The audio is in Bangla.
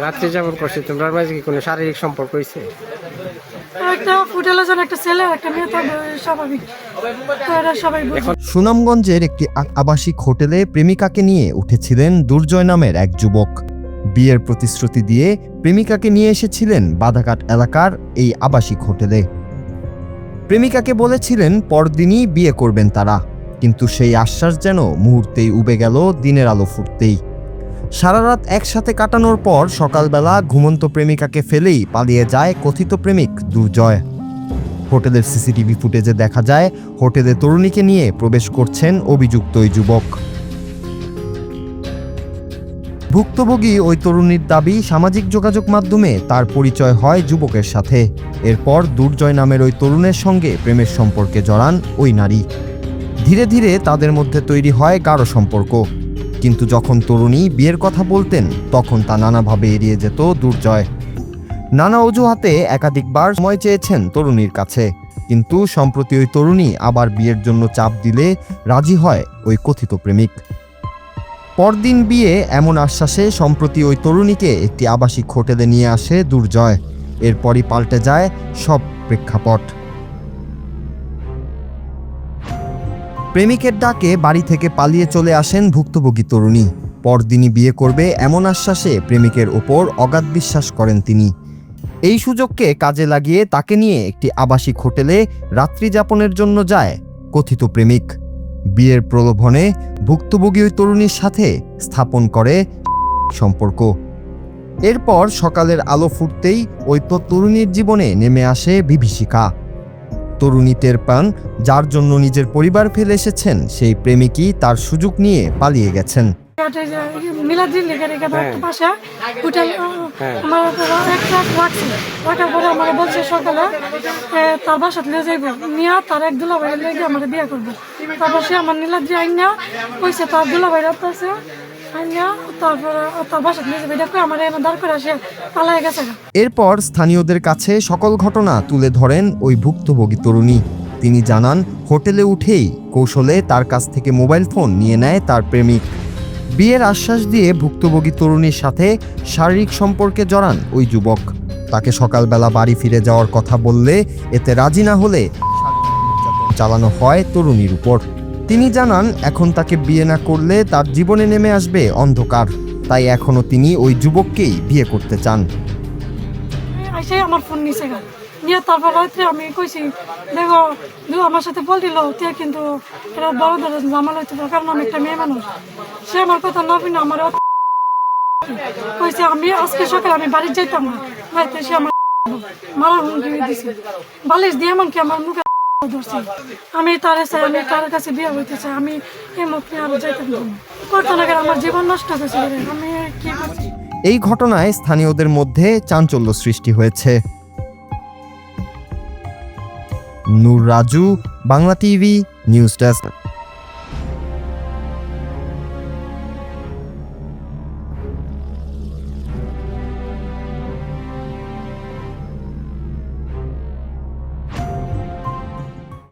রাত্রি যাপন করছে, তোমরা মাঝে কি কোনো শারীরিক সম্পর্ক হয়েছে? একটা ফুটেলে যেন একটা ছেলে একটা মেয়ে থাকবে, স্বাভাবিক। তো এরা সবাই বুঝে। সুনামগঞ্জের একটি আবাসিক হোটেলে প্রেমিকাকে নিয়ে উঠেছিলেন দুর্জয় নামের এক যুবক। বিয়ের প্রতিশ্রুতি দিয়ে প্রেমিকাকে নিয়ে এসেছিলেন বাধাঘাট এলাকার এই আবাসিক হোটেলে। প্রেমিকাকে বলেছিলেন পরদিনই বিয়ে করবেন তারা, কিন্তু সেই আশ্বাস যেন মুহূর্তেই উবে গেল দিনের আলো ফুটতেই। সারা রাত একসাথে কাটানোর পর সকালবেলা ঘুমন্ত প্রেমিকাকে ফেলেই পালিয়ে যায় কথিত প্রেমিক দুর্জয়। হোটেলের সিসিটিভি ফুটেজে দেখা যায় হোটেলে তরুণীকে নিয়ে প্রবেশ করছেন অভিযুক্ত ওই যুবক। ভুক্তভোগী ওই তরুণীর দাবি, সামাজিক যোগাযোগ মাধ্যমে তার পরিচয় হয় যুবকের সাথে। এরপর দুর্জয় নামের ওই তরুণের সঙ্গে প্রেমের সম্পর্কে জড়ান ওই নারী। ধীরে ধীরে তাদের মধ্যে তৈরি হয় গাঢ় সম্পর্ক, কিন্তু যখন তরুণী বিয়ের কথা বলতেন তখন তা নানাভাবে এড়িয়ে যেত দুর্জয়। নানা অজুহাতে একাধিকবার সময় চেয়েছেন তরুণীর কাছে, কিন্তু সম্প্রতি ওই তরুণী আবার বিয়ের জন্য চাপ দিলে রাজি হয় ওই কথিত প্রেমিক। পরদিন বিয়ে এমন আশ্বাসে সম্প্রতি ওই তরুণীকে একটি আবাসিক হোটেলে নিয়ে আসে দুর্জয়। এরপরই পাল্টে যায় সব প্রেক্ষাপট। প্রেমিকের ডাকে বাড়ি থেকে পালিয়ে চলে আসেন ভুক্তভোগী তরুণী। পরদিনই বিয়ে করবে এমন আশ্বাসে প্রেমিকের ওপর অগাধ বিশ্বাস করেন তিনি। এই সুযোগকে কাজে লাগিয়ে তাকে নিয়ে একটি আবাসিক হোটেলে রাত্রি যাপনের জন্য যায় কথিত প্রেমিক। বিয়ের প্রলোভনে ভুক্তভোগী ওই তরুণীর সাথে স্থাপন করে সম্পর্ক। এরপর সকালের আলো ফুটতেই ওই তরুণীর জীবনে নেমে আসে বিভীষিকা। তরুণী টের পান যার জন্য নিজের পরিবার ফেলে এসেছেন সেই প্রেমিকই তার সুযোগ নিয়ে পালিয়ে গেছেন। মিলাদ্রি লেগে রেখে পাশে হোটেল আমার একটা রাখছে, রাখার পরে আমার বলছে সকালে তার বাসাতে নিয়ে যাইব, নিয়ে তার এক দুলাভাই লেগে আমার বিয়ে করবো। তারপর সে আমার নীলাদ্রি আইনা কইছে তার দুলাভাই আছে আইনা, তারপরে তার বাসাতে নিয়ে যাবে দেখো আমার এনে দাঁড় করে সে পালাই গেছে। এরপর স্থানীয়দের কাছে সকল ঘটনা তুলে ধরেন ওই ভুক্তভোগী তরুণী। তিনি জানান হোটেলে উঠেই কৌশলে তার কাছ থেকে মোবাইল ফোন নিয়ে নেয় তার প্রেমিক। বিয়ের আশ্বাস দিয়ে ভুক্তভোগী তরুণীর সাথে শারীরিক সম্পর্কে জড়ান ওই যুবক। তাকে সকালবেলা বাড়ি ফিরে যাওয়ার কথা বললে এতে রাজি না হলে চালানো হয় তরুণীর উপর। তিনি জানান এখন তাকে বিয়ে না করলে তার জীবনে নেমে আসবে অন্ধকার, তাই এখনো তিনি ওই যুবককেই বিয়ে করতে চান। আমার ফোন নিচে নিয়ে তারপর রাত্রে আমি কইছি দেখো আমার সাথে বল দিল তে, কিন্তু এটা বড় ধরে জামাল হইতে পারে, কারণ আমি একটা মেয়ে মানুষ। সে আমার কথা না শুনে আমার কইছে আমি আজকে সকালে আমি বাড়ি যাইতাম না, রাইতে সে আমার মারার হুমকি দিছে, বালিশ দিয়ে এমনকি আমার মুখে ধরছে। আমি তার চাই, আমি তার কাছে বিয়ে হইতে চাই, আমি এই মুখ নিয়ে আরো যাইতাম না, করতে না গেলে আমার জীবন নষ্ট হয়েছে। আমি কি করছি? এই ঘটনায় স্থানীয়দের মধ্যে চাঞ্চল্য সৃষ্টি হয়েছে। Noor Raju, Bangla TV news desk.